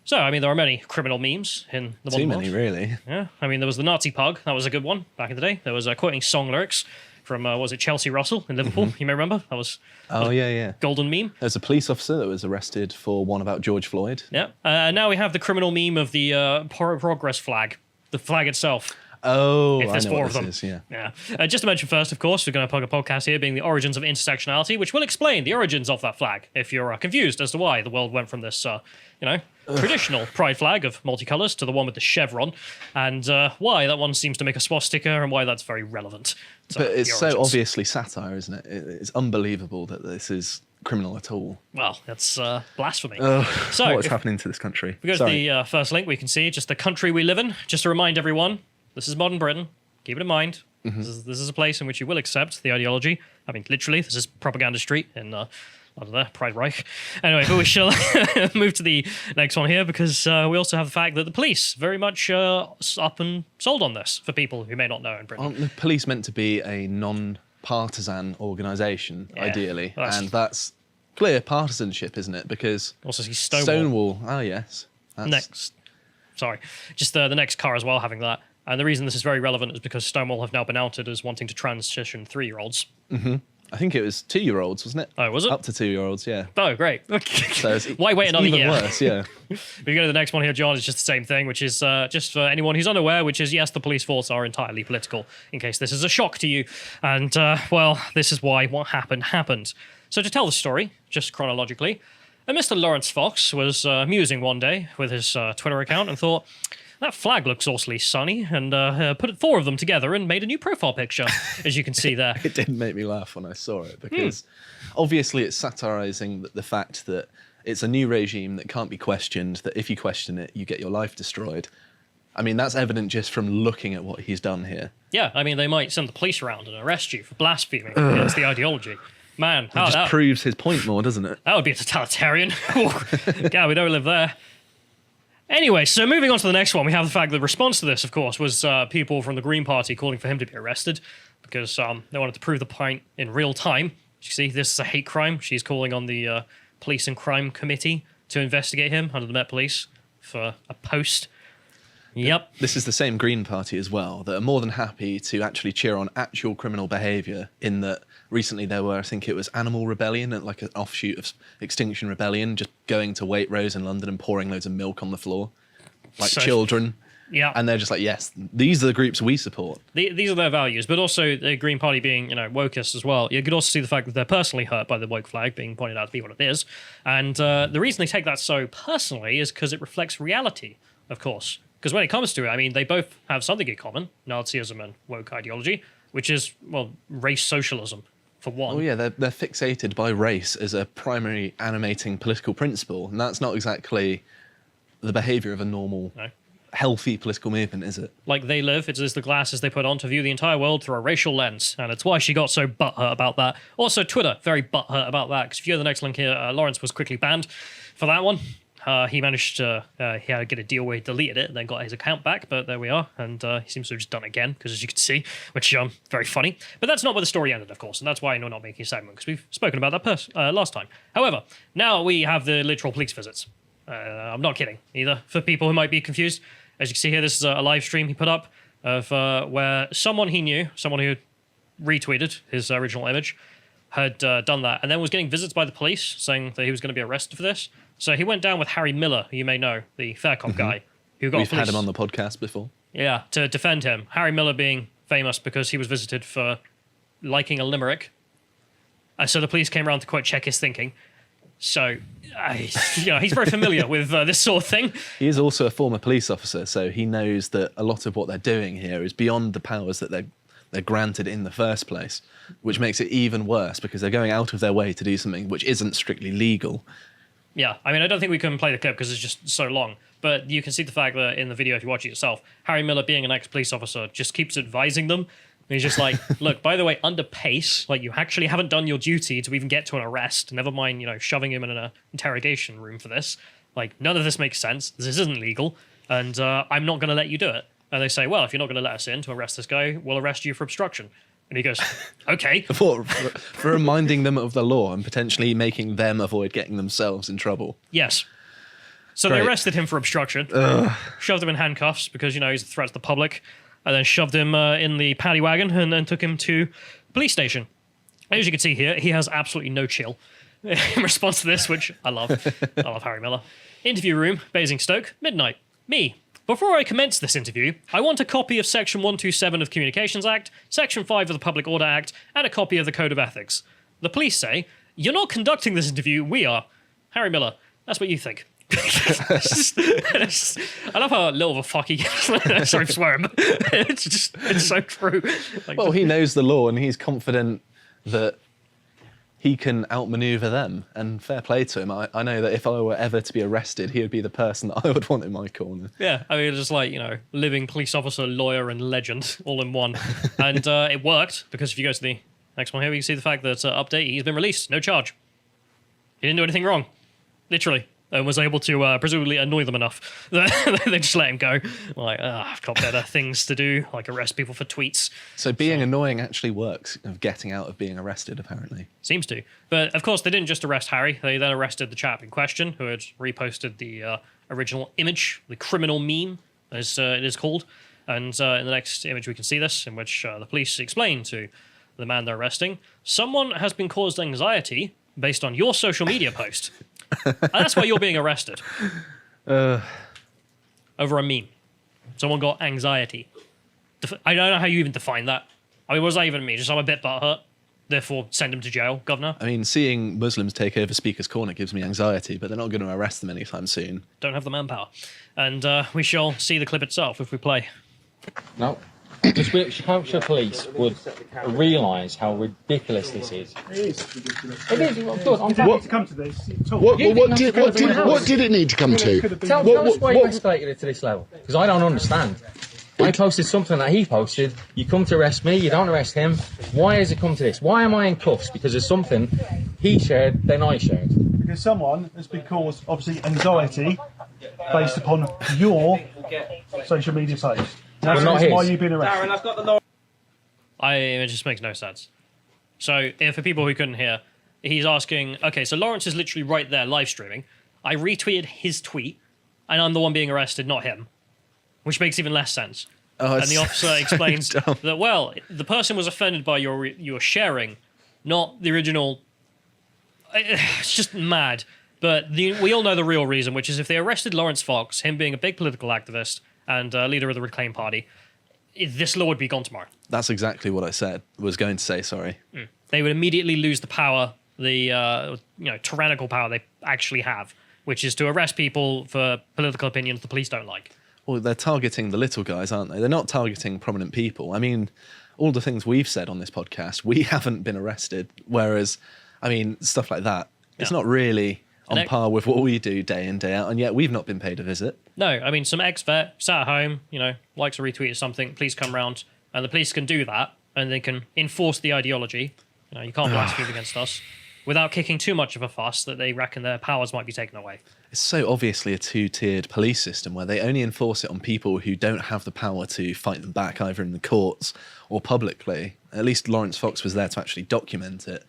So, I mean, there are many criminal memes in the modern world. Too many, really. Yeah, I mean, there was the Nazi pug. That was a good one back in the day. There was quoting song lyrics from, was it Chelsea Russell in Liverpool? You may remember? That was Yeah. golden meme. There's a police officer that was arrested for one about George Floyd. Yeah. Now we have the criminal meme of the progress flag, the flag itself. Oh, If there's I know four what of them. this is, yeah. Just to mention first, of course, we're going to plug a podcast here being the Origins of Intersectionality, which will explain the origins of that flag if you're confused as to why the world went from this, traditional pride flag of multicolours to the one with the chevron, and why that one seems to make a swastika and why that's very relevant. But it's the so origins. obviously satire, isn't it? It's unbelievable that this is criminal at all. Well, that's blasphemy. So what's happening to this country? We go to the first link, we can see just the country we live in. Just to remind everyone, this is modern Britain. Keep it in mind. This is a place in which you will accept the ideology. I mean, literally, this is propaganda street in, Pride Reich. Anyway, but we shall move to the next one here because we also have the fact that the police very much up and sold on this for people who may not know in Britain. Aren't the police meant to be a non-partisan organisation, ideally? And that's clear partisanship, isn't it? Because also see Stonewall. Stonewall, oh yes. Just the next car as well having that. And the reason this is very relevant is because Stonewall have now been outed as wanting to transition 3-year-olds. I think it was 2-year-olds, wasn't it? Oh, was it? Up to 2-year-olds, yeah. Oh, great. So Why wait another even year? Worse, yeah. We go to the next one here, John. It's just the same thing, which is just for anyone who's unaware, which is, yes, the police force are entirely political, in case this is a shock to you. And, this is why what happened. So to tell the story, just chronologically, Mr. Lawrence Fox was musing one day with his Twitter account and thought, that flag looks awfully sunny, and put 4 of them together and made a new profile picture, as you can see there. It didn't make me laugh when I saw it, because obviously it's satirising the fact that it's a new regime that can't be questioned, that if you question it, you get your life destroyed. I mean, that's evident just from looking at what he's done here. Yeah, I mean, they might send the police around and arrest you for blaspheming against the ideology. Man, It just proves his point more, doesn't it? That would be a totalitarian. God, we don't live there. Anyway, so moving on to the next one, we have the fact that the response to this, of course, was people from the Green Party calling for him to be arrested because they wanted to prove the point in real time. You see, this is a hate crime. She's calling on the Police and Crime Committee to investigate him under the Met Police for a post. Yep. This is the same Green Party as well, that are more than happy to actually cheer on actual criminal behaviour, in that recently there were, I think it was Animal Rebellion, like an offshoot of Extinction Rebellion, just going to Waitrose in London and pouring loads of milk on the floor, like children. Yeah. And they're just like, yes, these are the groups we support. These are their values, but also the Green Party being, wokist as well. You could also see the fact that they're personally hurt by the woke flag being pointed out to be what it is. And the reason they take that so personally is because it reflects reality, of course. Because when it comes to it, I mean, they both have something in common, Nazism and woke ideology, which is, well, race socialism, for one. Oh yeah, they're fixated by race as a primary animating political principle, and that's not exactly the behaviour of a normal, healthy political movement, is it? Like they live, it is the glasses they put on to view the entire world through a racial lens, and it's why she got so butthurt about that. Also, Twitter, very butthurt about that, because if you go to the next link here, Lawrence was quickly banned for that one. He managed to he had to get a deal where he deleted it and then got his account back, but there we are, and he seems to have just done it again, because as you can see, which very funny. But that's not where the story ended, of course, and that's why I'm not making a segment, because we've spoken about that last time. However, now we have the literal police visits. I'm not kidding, either, for people who might be confused. As you can see here, this is a live stream he put up of where someone he knew, someone who retweeted his original image, had done that, and then was getting visits by the police saying that he was going to be arrested for this. So he went down with Harry Miller, who you may know, the fair cop guy, who got We've had him on the podcast before. Yeah, to defend him. Harry Miller being famous because he was visited for liking a limerick. So the police came around to, quote, check his thinking. So, he's very familiar with this sort of thing. He is also a former police officer, so he knows that a lot of what they're doing here is beyond the powers that they're granted in the first place, which makes it even worse because they're going out of their way to do something which isn't strictly legal. Yeah, I mean, I don't think we can play the clip because it's just so long, but you can see the fact that in the video, if you watch it yourself, Harry Miller, being an ex-police officer, just keeps advising them. And he's just like, look, by the way, under pace, like, you actually haven't done your duty to even get to an arrest, never mind, shoving him in an interrogation room for this. Like, none of this makes sense. This isn't legal, and I'm not going to let you do it. And they say, well, if you're not going to let us in to arrest this guy, we'll arrest you for obstruction. And he goes, okay. For reminding them of the law and potentially making them avoid getting themselves in trouble. Yes. So Great. they arrested him for obstruction, shoved him in handcuffs because, he's a threat to the public, and then shoved him in the paddy wagon and then took him to the police station. As you can see here, he has absolutely no chill in response to this, which I love. I love Harry Miller. Interview room, Basingstoke, midnight. Me. Before I commence this interview, I want a copy of Section 127 of the Communications Act, Section 5 of the Public Order Act, and a copy of the Code of Ethics. The police say, you're not conducting this interview, we are. Harry Miller, that's what you think. I love how little of a fuck he is. Sorry for swearing, but it's so true. Well, he knows the law and he's confident that he can outmaneuver them, and fair play to him. I know that if I were ever to be arrested, he would be the person that I would want in my corner. Yeah, I mean, just like, living police officer, lawyer, and legend all in one. And it worked, because if you go to the next one here, we can see the fact that update, he's been released, no charge. He didn't do anything wrong, literally. And was able to presumably annoy them enough that they just let him go. Like, I've got better things to do, like arrest people for tweets. So being annoying actually works, of getting out of being arrested, apparently. Seems to. But, of course, they didn't just arrest Harry. They then arrested the chap in question, who had reposted the original image, the criminal meme, as it is called. And in the next image we can see this, in which the police explain to the man they're arresting, someone has been caused anxiety based on your social media post. And that's why you're being arrested. Over a meme. Someone got anxiety. I don't know how you even define that. I mean, what does that even mean? Just I'm a bit butthurt, therefore send him to jail, governor? I mean, seeing Muslims take over Speaker's Corner gives me anxiety, but they're not going to arrest them anytime soon. Don't have the manpower. And we shall see the clip itself if we play. No. Just which Hampshire police would realise how ridiculous this is. It is. It is, of course. I'm What to come to this? What did it need to come to? Tell us why you escalated it to this level. Because I don't understand. I posted something that he posted. You come to arrest me, you don't arrest him. Why has it come to this? Why am I in cuffs? Because of something he shared, then I shared. Because someone has been caused, obviously, anxiety based upon your social media post. That's not his. why you've been arrested. Darren, I've got the law. It just makes no sense. So, for people who couldn't hear, he's asking, okay, so Lawrence is literally right there live streaming. I retweeted his tweet, and I'm the one being arrested, not him. Which makes even less sense. And the officer explains that, well, the person was offended by your sharing, not the original. It's just mad. But we all know the real reason, which is if they arrested Lawrence Fox, him being a big political activist and leader of the Reclaim Party, this law would be gone tomorrow. That's exactly what I was going to say, sorry. They would immediately lose the power, the tyrannical power they actually have, which is to arrest people for political opinions the police don't like. Well, they're targeting the little guys, aren't they? They're not targeting prominent people. I mean, all the things we've said on this podcast, we haven't been arrested. Whereas, I mean, stuff like that, it's not really on par with what we do day in, day out, and yet we've not been paid a visit. No, I mean, some ex-vet sat at home, likes to retweet something, please come round, and the police can do that, and they can enforce the ideology. You can't blaspheme against us without kicking too much of a fuss that they reckon their powers might be taken away. It's so obviously a two-tiered police system where they only enforce it on people who don't have the power to fight them back either in the courts or publicly. At least Lawrence Fox was there to actually document it,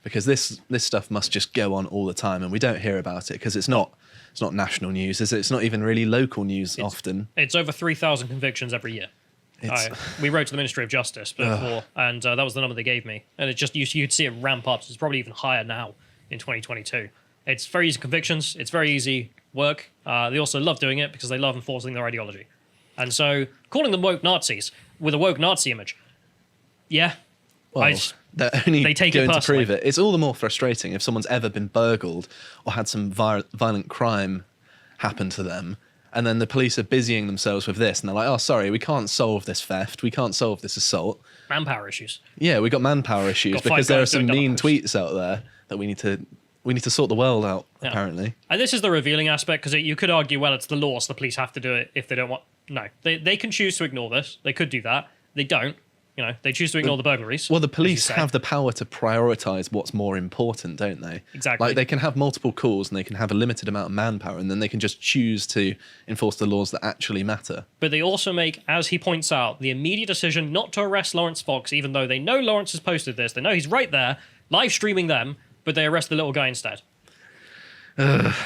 because this stuff must just go on all the time and we don't hear about it because it's not national news, is it? It's not even really local news often. It's over 3,000 convictions every year. We wrote to the Ministry of Justice before, and that was the number they gave me. And it just you'd see it ramp up. So it's probably even higher now in 2022. It's very easy convictions. It's very easy work. They also love doing it because they love enforcing their ideology. And so calling them woke Nazis with a woke Nazi image, well, they're only they take going it to personally. prove it. It's all the more frustrating if someone's ever been burgled or had some violent crime happen to them, and then the police are busying themselves with this, and they're like, oh, sorry, we can't solve this theft, we can't solve this assault. Manpower issues. Yeah, we got manpower issues Got because 5 there are guys some doing mean double tweets out there that we need to sort the world out, apparently. And this is the revealing aspect, because you could argue, well, it's the law, so the police have to do it if they don't want... No, they can choose to ignore this. They could do that. They don't. They choose to ignore the burglaries. Well, the police have the power to prioritise what's more important, don't they? Exactly. Like, they can have multiple calls and they can have a limited amount of manpower, and then they can just choose to enforce the laws that actually matter. But they also make, as he points out, the immediate decision not to arrest Lawrence Fox, even though they know Lawrence has posted this. They know he's right there, live streaming them, but they arrest the little guy instead.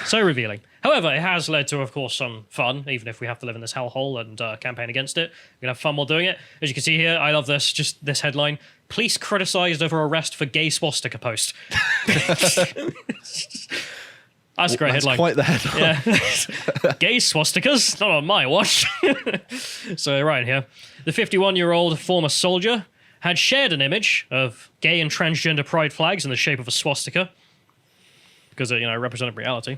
So revealing. However, it has led to, of course, some fun, even if we have to live in this hellhole and campaign against it. We're going to have fun while doing it. As you can see here, I love this, just this headline. Police criticised over arrest for gay swastika post. That's a great headline. Quite the headline. Yeah. Gay swastikas? Not on my watch. So right here. The 51-year-old former soldier had shared an image of gay and transgender pride flags in the shape of a swastika because it, represented reality.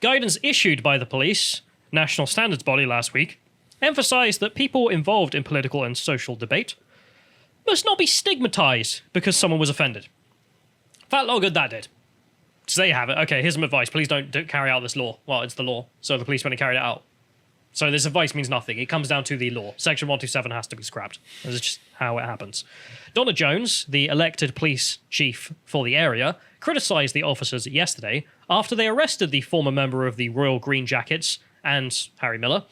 Guidance issued by the police, national standards body last week, emphasised that people involved in political and social debate must not be stigmatised because someone was offended. Fat lot of good that did. So there you have it. Okay, here's some advice. Please don't carry out this law. Well, it's the law, so the police went and carried it out. So this advice means nothing. It comes down to the law. Section 127 has to be scrapped. This is just how it happens. Donna Jones, the elected police chief for the area, criticised the officers yesterday after they arrested the former member of the Royal Green Jackets and Harry Miller.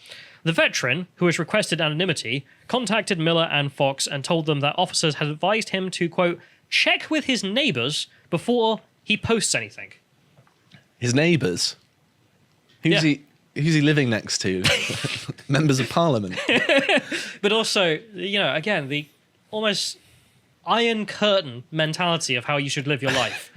The veteran, who has requested anonymity, contacted Miller and Fox and told them that officers had advised him to, quote, check with his neighbours before he posts anything. His neighbours? Who's he living next to? Members of Parliament. But also, again, the almost iron curtain mentality of how you should live your life.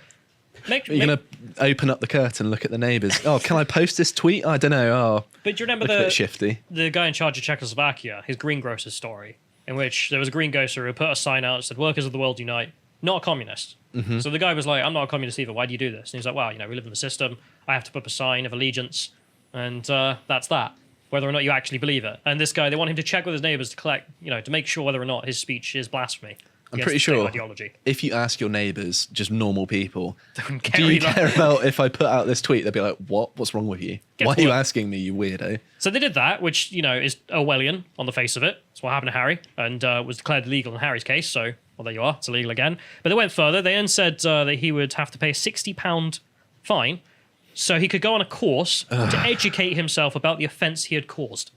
You're going to open up the curtain, look at the neighbours. Oh, can I post this tweet? I don't know. Oh, but do you remember a bit shifty. The guy in charge of Czechoslovakia, his greengrocer's story, in which there was a greengrocer who put a sign out that said, workers of the world unite, not a communist. Mm-hmm. So the guy was like, I'm not a communist either. Why do you do this? And he's like, well, we live in the system. I have to put up a sign of allegiance. And that's that, whether or not you actually believe it. And this guy, they want him to check with his neighbours to collect, to make sure whether or not his speech is blasphemy. I'm pretty sure if you ask your neighbours, just normal people, do you care about if I put out this tweet? They'll be like, what? What's wrong with you? Why are you asking me, you weirdo? So they did that, which, is Orwellian on the face of it. That's what happened to Harry and was declared illegal in Harry's case. So, well, there you are. It's illegal again. But they went further. They then said that he would have to pay a £60 fine so he could go on a course to educate himself about the offence he had caused.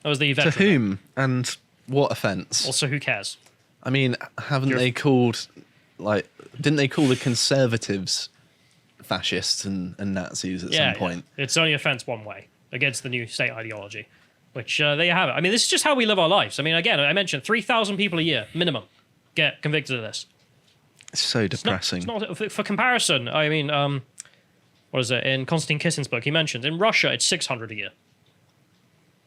That was the veteran. To whom and what offence? Also, who cares? I mean, didn't they call the Conservatives fascists and Nazis at some point? Yeah. It's only offence one way against the new state ideology, which there you have it. I mean, this is just how we live our lives. I mean, again, I mentioned 3,000 people a year, minimum, get convicted of this. It's so depressing. It's not for comparison, I mean, what is it? In Konstantin Kissin's book, he mentioned in Russia, it's 600 a year.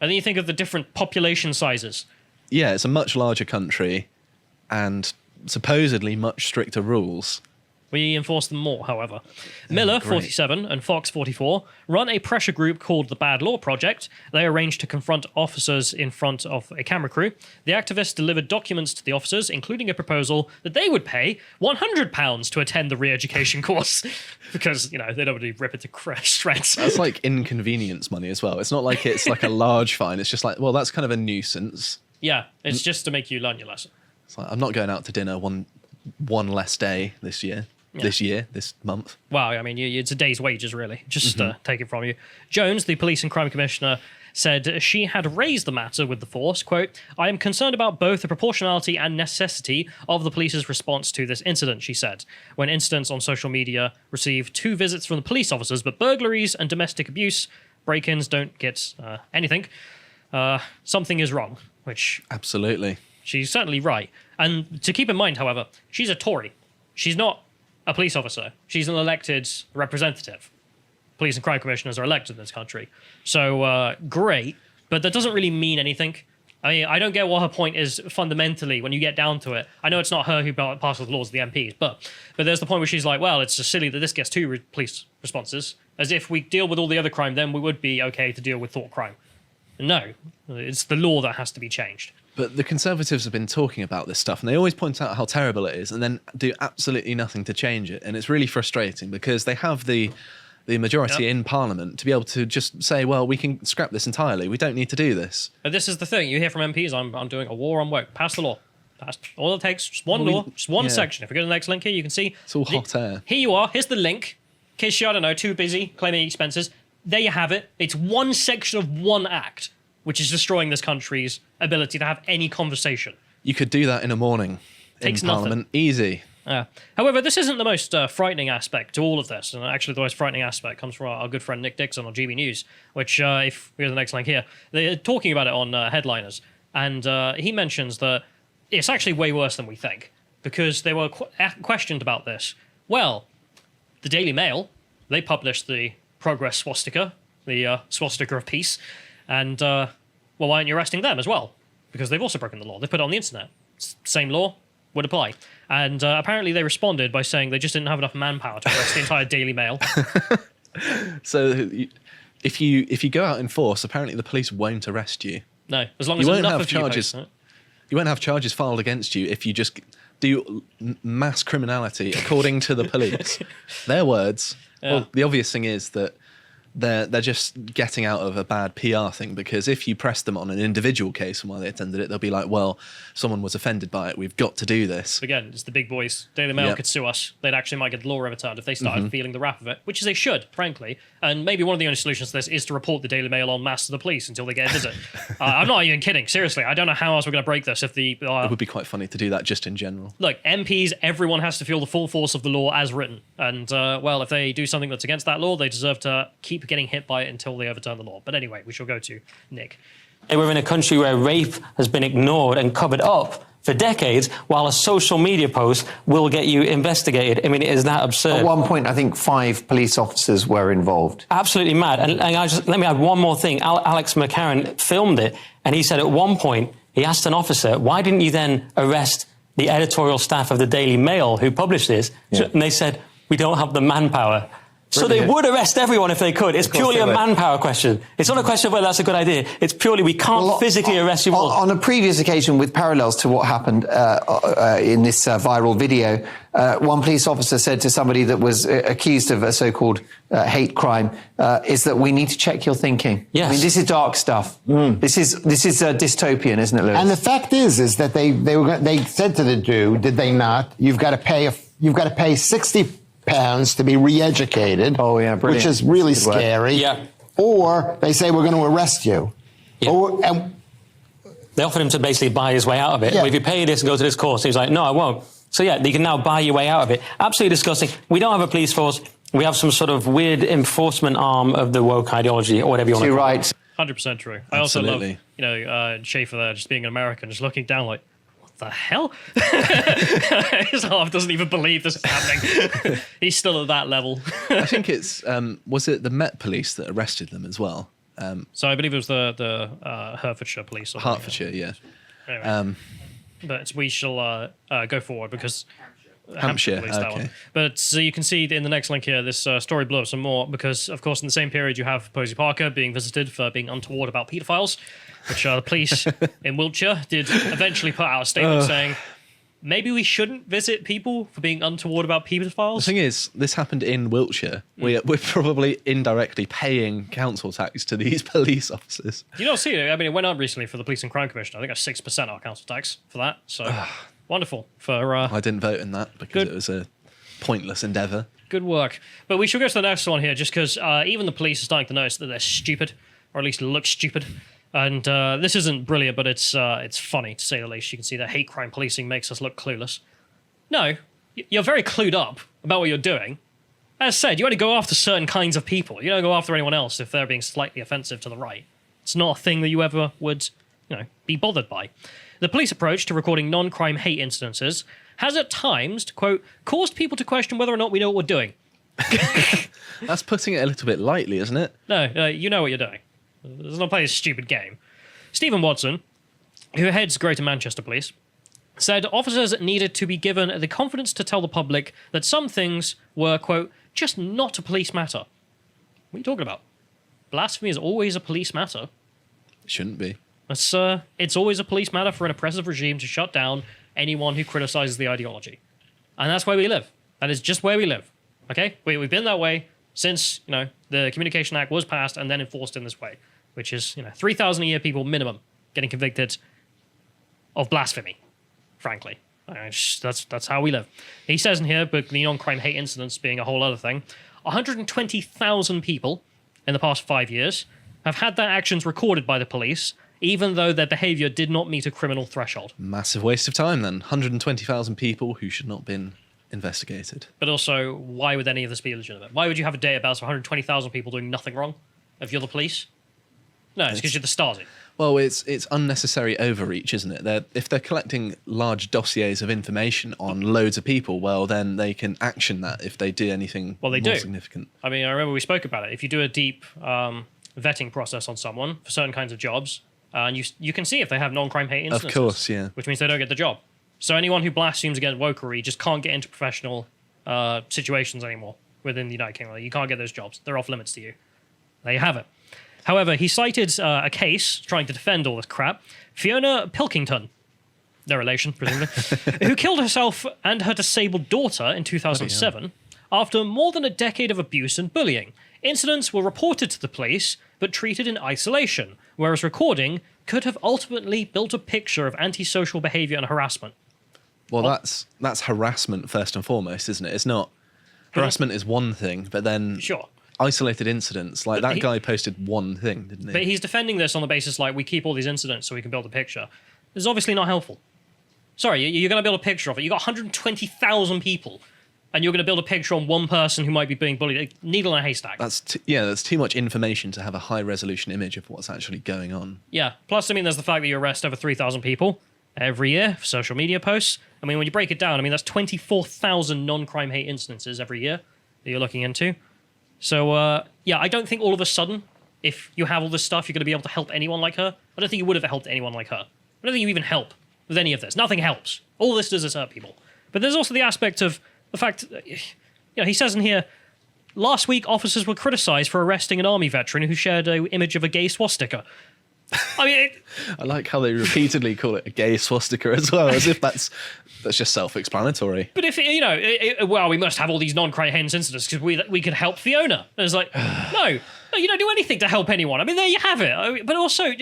And then you think of the different population sizes. Yeah, it's a much larger country and supposedly much stricter rules. We enforce them more, however. Miller, 47, and Fox, 44, run a pressure group called the Bad Law Project. They arranged to confront officers in front of a camera crew. The activists delivered documents to the officers, including a proposal that they would pay £100 to attend the re-education course. Because, they don't want to rip it to shreds. That's like inconvenience money as well. It's not like it's like a large fine. It's just like, well, that's kind of a nuisance. Yeah, it's just to make you learn your lesson. It's like, I'm not going out to dinner one less day this year. Yeah. This month. Wow, I mean, it's a day's wages, really. Just take it from you. Jones, the police and crime commissioner, said she had raised the matter with the force. Quote, I am concerned about both the proportionality and necessity of the police's response to this incident, she said. When incidents on social media receive 2 visits from the police officers, but burglaries and domestic abuse break-ins don't get anything, something is wrong, which... Absolutely. She's certainly right. And to keep in mind, however, she's a Tory. She's not a police officer. She's an elected representative. Police and crime commissioners are elected in this country. So, great, but that doesn't really mean anything. I mean, I don't get what her point is fundamentally when you get down to it. I know it's not her who passes the laws, the MPs, but there's the point where she's like, well, it's just silly that this gets 2 police responses. As if we deal with all the other crime, then we would be okay to deal with thought crime. No, it's the law that has to be changed. But the Conservatives have been talking about this stuff, and they always point out how terrible it is, and then do absolutely nothing to change it. And it's really frustrating because they have the majority in Parliament to be able to just say, well, we can scrap this entirely. We don't need to do this. But this is the thing. You hear from MPs, I'm doing a war on woke. Pass the law. All it takes, just one law, just one section. If we go to the next link here, you can see. It's all hot air. Here you are. Here's the link. In case you're, I don't know, too busy claiming expenses. There you have it. It's one section of one act, which is destroying this country's ability to have any conversation. You could do that in a morning in Parliament. Easy. However, this isn't the most frightening aspect to all of this. And actually, the most frightening aspect comes from our good friend Nick Dixon on GB News, which, if we go to the next link here, they're talking about it on Headliners. And he mentions that it's actually way worse than we think, because they were questioned about this. Well, the Daily Mail, they published the Progress swastika, the swastika of peace. And, well, why aren't you arresting them as well? Because they've also broken the law. They put it on the internet. Same law would apply. And apparently they responded by saying they just didn't have enough manpower to arrest the entire Daily Mail. So if you go out in force, apparently the police won't arrest you. No, as long as You won't enough have of you charges. post it. You won't have charges filed against you if you just do mass criminality according to the police. Their words. Yeah. Well, the obvious thing is that they're just getting out of a bad PR thing, because if you press them on an individual case and while they attended it, they'll be like, well, someone was offended by it, we've got to do this. Again, it's the big boys. Daily Mail Yep. could sue us. They'd actually might get the law overturned if they started feeling the wrath of it, which is they should, frankly. And maybe one of the only solutions to this is to report the Daily Mail en masse to the police until they get a visit. I'm not even kidding. Seriously, I don't know how else we're going to break this if the... It would be quite funny to do that just in general. Look, MPs, everyone has to feel the full force of the law as written. And, well, if they do something that's against that law, they deserve to keep getting hit by it until they overturn the law. But anyway, we shall go to Nick. We're in a country where rape has been ignored and covered up for decades, while a social media post will get you investigated. I mean, is that absurd? At one point, I think 5 police officers were involved. Absolutely mad. And let me add one more thing. Alex McCarran filmed it, and he said at one point, he asked an officer, why didn't you then arrest the editorial staff of the Daily Mail who published this? Yeah. And they said, we don't have the manpower. So they would arrest everyone if they could. It's purely a manpower question. It's not a question of whether that's a good idea. It's purely we can't physically arrest you all. On a previous occasion, with parallels to what happened in this viral video, one police officer said to somebody that was accused of a so-called hate crime, is that we need to check your thinking. Yes. I mean, this is dark stuff. This is dystopian, isn't it, Lewis? And the fact is that they said to the dude, did they not? You've got to pay £60 to be re-educated. Oh, yeah, brilliant. Which is really Good work. scary. Yeah. Or they say we're going to arrest you. Yeah. And They offered him to basically buy his way out of it. Yeah. Well, if you pay this and go to this course, he was like, no, I won't. So yeah, you can now buy your way out of it. Absolutely disgusting. We don't have a police force. We have some sort of weird enforcement arm of the woke ideology, or whatever you want to call it. Right. 100% true. I also love, Absolutely. Schaefer there just being an American, just looking down like, what the hell? His half doesn't even believe this is happening. He's still at that level. I think it's, was it the Met Police that arrested them as well? So I believe it was the Hertfordshire police. Or Hertfordshire, yeah. Anyway. But we shall go forward because Hampshire, police, that okay. one. But so you can see in the next link here, this story blew up some more because, of course, in the same period you have Posey Parker being visited for being untoward about paedophiles, which the police in Wiltshire did eventually put out a statement saying, maybe we shouldn't visit people for being untoward about paedophiles. The thing is, this happened in Wiltshire. We're probably indirectly paying council tax to these police officers. You don't see it. I mean, it went up recently for the Police and Crime Commission. I think that's 6% our council tax for that. So wonderful for I didn't vote in that because it was a pointless endeavour. good work. But we should go to the next one here, just because even the police are starting to notice that they're stupid, or at least look stupid. And this isn't brilliant, but it's funny, to say the least. You can see that hate crime policing makes us look clueless. No, you're very clued up about what you're doing. As said, you only go after certain kinds of people. You don't go after anyone else if they're being slightly offensive to the right. It's not a thing that you ever would, be bothered by. The police approach to recording non-crime hate incidences has at times, to quote, caused people to question whether or not we know what we're doing. That's putting it a little bit lightly, isn't it? No, you know what you're doing. Let's not play a stupid game. Stephen Watson, who heads Greater Manchester Police, said officers needed to be given the confidence to tell the public that some things were, quote, just not a police matter. What are you talking about? Blasphemy is always a police matter. It shouldn't be. It's always a police matter for an oppressive regime to shut down anyone who criticizes the ideology. And that's where we live. That is just where we live. Okay? We've been that way since, the Communication Act was passed and then enforced in this way, which is, 3,000 a year people minimum getting convicted of blasphemy, frankly. That's how we live. He says in here, but the non-crime hate incidents being a whole other thing, 120,000 people in the past 5 years have had their actions recorded by the police, even though their behaviour did not meet a criminal threshold. Massive waste of time then. 120,000 people who should not have been investigated. But also, why would any of this be legitimate? Why would you have a database of 120,000 people doing nothing wrong if you're the police? No, it's because you're the Stasi. Well, it's unnecessary overreach, isn't it? If they're collecting large dossiers of information on loads of people, well, then they can action that if they do anything Well, they more do. significant. I mean, I remember we spoke about it. If you do a deep vetting process on someone for certain kinds of jobs, and you can see if they have non-crime hate incidences. Of course, yeah. Which means they don't get the job. So anyone who blasphemes against wokery just can't get into professional situations anymore within the United Kingdom. You can't get those jobs. They're off limits to you. There you have it. However, he cited a case trying to defend all this crap. Fiona Pilkington, no relation, presumably, who killed herself and her disabled daughter in 2007 after more than a decade of abuse and bullying. Incidents were reported to the police, but treated in isolation, whereas recording could have ultimately built a picture of antisocial behaviour and harassment. Well, that's harassment first and foremost, isn't it? It's not... Harassment is one thing, but then... Sure. Isolated incidents, like that guy posted one thing, didn't he? But he's defending this on the basis like we keep all these incidents so we can build a picture. This is obviously not helpful. Sorry, you're going to build a picture of it. You've got 120,000 people, and you're going to build a picture on one person who might be being bullied. Needle in a haystack. That's too much information to have a high-resolution image of what's actually going on. Yeah. Plus, I mean, there's the fact that you arrest over 3,000 people every year for social media posts. I mean, when you break it down, I mean, that's 24,000 non-crime hate incidences every year that you're looking into. So, I don't think all of a sudden, if you have all this stuff, you're going to be able to help anyone like her. I don't think you would have helped anyone like her. I don't think you even help with any of this. Nothing helps. All this does is hurt people. But there's also the aspect of the fact, he says in here, last week officers were criticised for arresting an army veteran who shared an image of a gay swastika. I mean, I like how they repeatedly call it a gay swastika as well, as if that's just self-explanatory. But if, we must have all these non-crime hate incidents because we could help Fiona. And it's like, no, you don't do anything to help anyone. I mean, there you have it. But also,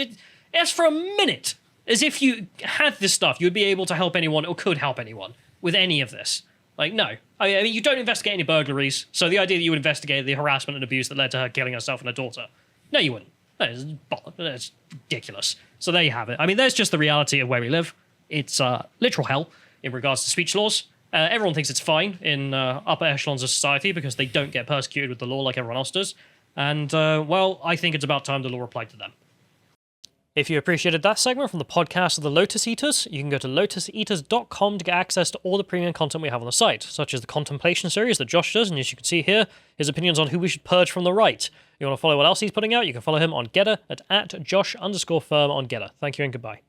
as for a minute, as if you had this stuff, you would be able to help anyone or could help anyone with any of this. Like, no. I mean, you don't investigate any burglaries, so the idea that you would investigate the harassment and abuse that led to her killing herself and her daughter, no, you wouldn't. That's ridiculous. So there you have it. I mean, there's just the reality of where we live. It's literal hell in regards to speech laws. Everyone thinks it's fine in upper echelons of society because they don't get persecuted with the law like everyone else does. And, I think it's about time the law applied to them. If you appreciated that segment from the podcast of the Lotus Eaters, you can go to lotuseaters.com to get access to all the premium content we have on the site, such as the Contemplation series that Josh does, and as you can see here, his opinions on who we should purge from the right. You want to follow what else he's putting out, you can follow him on Getter at @Josh_firm on Getter. Thank you and goodbye.